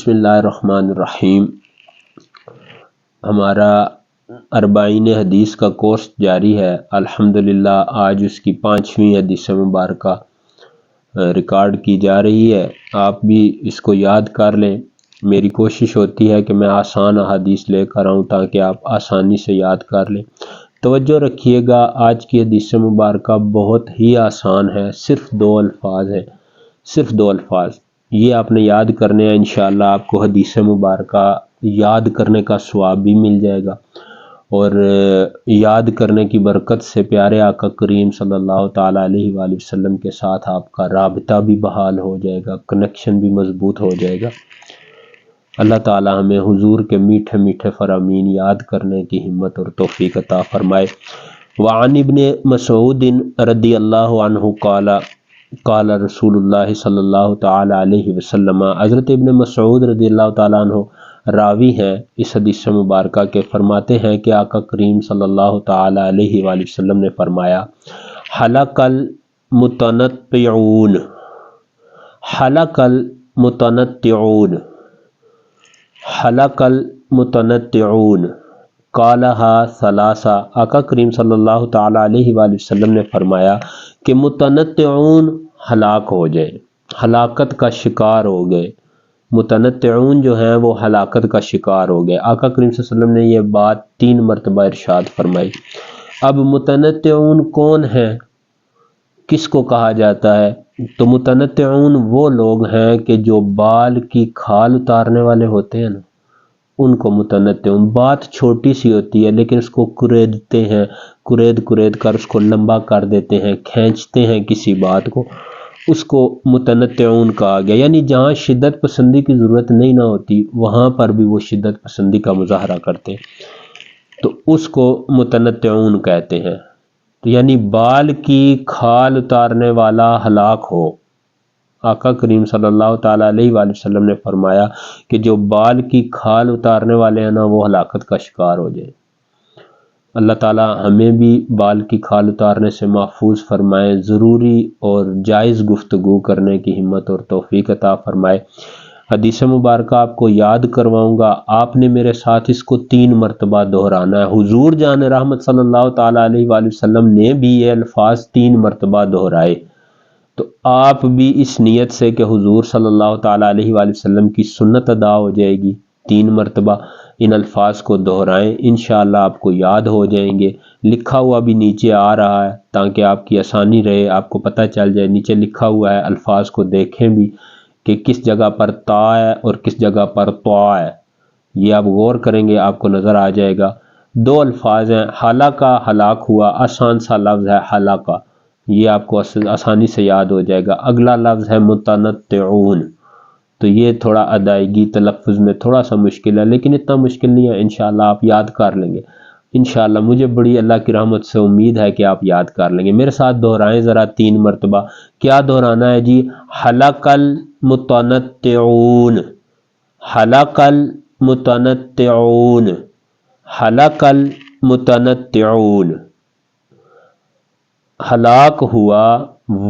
بسم اللہ الرحمن الرحیم۔ ہمارا 40 حدیث کا کورس جاری ہے۔ الحمدللہ آج اس کی 5ویں حدیث مبارکہ ریکارڈ کی جا رہی ہے۔ آپ بھی اس کو یاد کر لیں۔ میری کوشش ہوتی ہے کہ میں آسان احادیث لے کر آؤں تاکہ آپ آسانی سے یاد کر لیں۔ توجہ رکھیے گا، آج کی حدیث مبارکہ بہت ہی آسان ہے، صرف 2 الفاظ ہیں، صرف 2 الفاظ یہ آپ نے یاد کرنے ہیں۔ انشاءاللہ آپ کو حدیث مبارکہ یاد کرنے کا ثواب بھی مل جائے گا، اور یاد کرنے کی برکت سے پیارے آقا کریم صلی اللہ تعالیٰ علیہ وآلہ وسلم کے ساتھ آپ کا رابطہ بھی بحال ہو جائے گا، کنیکشن بھی مضبوط ہو جائے گا۔ اللہ تعالیٰ ہمیں حضور کے میٹھے میٹھے فرامین یاد کرنے کی ہمت اور توفیق عطا فرمائے۔ وعن ابن مسعود رضی اللہ عنہ قال قال رسول اللہ صلی اللہ تعالیٰ علیہ وسلم، حضرت ابن مسعود رضی اللہ تعالیٰ عنہ راوی ہیں اس حدیث مبارکہ کے، فرماتے ہیں کہ آقا کریم صلی اللہ تعالیٰ علیہ وآلہ وسلم نے فرمایا، حلق المتنطعون، حلق المتنطعون، حلق المتنطعون، قالہا ثلاثہ۔ آقا کریم صلی اللہ تعالیٰ علیہ وآلہ وسلم نے فرمایا کہ متنطعون ہلاک ہو جائے، ہلاکت کا شکار ہو گئے۔ متنطعون جو ہیں وہ ہلاکت کا شکار ہو گئے۔ آقا کریم صلی اللہ علیہ وسلم نے یہ بات 3 مرتبہ ارشاد فرمائی۔ اب متنطعون کون ہیں، کس کو کہا جاتا ہے؟ تو متنطعون وہ لوگ ہیں کہ جو بال کی کھال اتارنے والے ہوتے ہیں نا، ان کو متنطعون، بات چھوٹی سی ہوتی ہے لیکن اس کو کریدتے ہیں، کرید کر اس کو لمبا کر دیتے ہیں، کھینچتے ہیں کسی بات کو، اس کو متنطعون کہا گیا۔ یعنی جہاں شدت پسندی کی ضرورت نہیں نہ ہوتی وہاں پر بھی وہ شدت پسندی کا مظاہرہ کرتے، تو اس کو متنطعون کہتے ہیں۔ تو یعنی بال کی کھال اتارنے والا ہلاک ہو۔ آقا کریم صلی اللہ تعالیٰ علیہ وآلہ وسلم نے فرمایا کہ جو بال کی کھال اتارنے والے ہیں نا وہ ہلاکت کا شکار ہو جائے۔ اللہ تعالیٰ ہمیں بھی بال کی کھال اتارنے سے محفوظ فرمائے، ضروری اور جائز گفتگو کرنے کی ہمت اور توفیق عطا فرمائے۔ حدیث مبارکہ آپ کو یاد کرواؤں گا، آپ نے میرے ساتھ اس کو 3 مرتبہ دہرانا ہے۔ حضور جان رحمت صلی اللہ تعالیٰ علیہ وآلہ وسلم نے بھی یہ الفاظ 3 مرتبہ دہرائے، تو آپ بھی اس نیت سے کہ حضور صلی اللہ تعالیٰ علیہ وآلہ وسلم کی سنت ادا ہو جائے گی، 3 مرتبہ ان الفاظ کو دہرائیں، انشاءاللہ آپ کو یاد ہو جائیں گے۔ لکھا ہوا بھی نیچے آ رہا ہے تاکہ آپ کی آسانی رہے، آپ کو پتہ چل جائے، نیچے لکھا ہوا ہے، الفاظ کو دیکھیں بھی کہ کس جگہ پر تا ہے اور کس جگہ پر طا ہے، یہ آپ غور کریں گے آپ کو نظر آ جائے گا۔ 2 الفاظ ہیں، ہلاکا، ہلاک ہوا، آسان سا لفظ ہے ہلاکا، یہ آپ کو آسانی سے یاد ہو جائے گا۔ اگلا لفظ ہے متنطعون، تو یہ تھوڑا ادائیگی تلفظ میں تھوڑا سا مشکل ہے لیکن اتنا مشکل نہیں ہے، انشاءاللہ آپ یاد کر لیں گے۔ انشاءاللہ مجھے بڑی اللہ کی رحمت سے امید ہے کہ آپ یاد کر لیں گے۔ میرے ساتھ دہرائیں ذرا 3 مرتبہ۔ کیا دہرانا ہے جی؟ حلق المتنطعون، حلق المتنطعون، حلق المتنطعون۔ ہلاک ہوا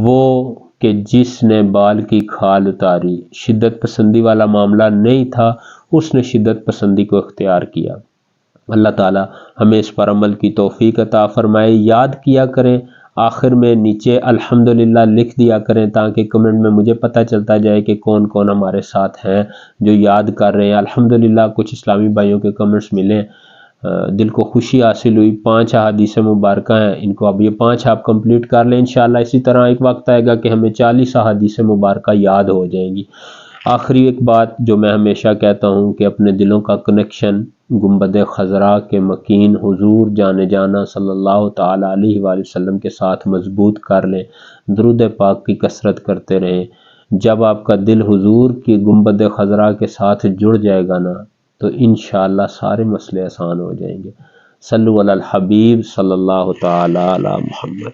وہ کہ جس نے بال کی کھال اتاری، شدت پسندی والا معاملہ نہیں تھا، اس نے شدت پسندی کو اختیار کیا۔ اللہ تعالیٰ ہمیں اس پر عمل کی توفیق عطا فرمائے۔ یاد کیا کریں، آخر میں نیچے الحمدللہ لکھ دیا کریں تاکہ کمنٹ میں مجھے پتہ چلتا جائے کہ کون کون ہمارے ساتھ ہیں جو یاد کر رہے ہیں۔ الحمدللہ کچھ اسلامی بھائیوں کے کمنٹس ملے، دل کو خوشی حاصل ہوئی۔ 5 احادیث مبارکہ ہیں، ان کو اب یہ 5 آپ کمپلیٹ کر لیں انشاءاللہ۔ اسی طرح ایک وقت آئے گا کہ ہمیں 40 احادیث مبارکہ یاد ہو جائیں گی۔ آخری ایک بات جو میں ہمیشہ کہتا ہوں کہ اپنے دلوں کا کنیکشن گنبد خضرا کے مکین حضور جان جانا صلی اللہ تعالیٰ علیہ وآلہ وسلم کے ساتھ مضبوط کر لیں، درود پاک کی کثرت کرتے رہیں۔ جب آپ کا دل حضور کی گنبد خضرا کے ساتھ جڑ جائے گا نا تو انشاءاللہ سارے مسئلے آسان ہو جائیں گے۔ صلو علی الحبیب صلی اللہ تعالیٰ علی محمد۔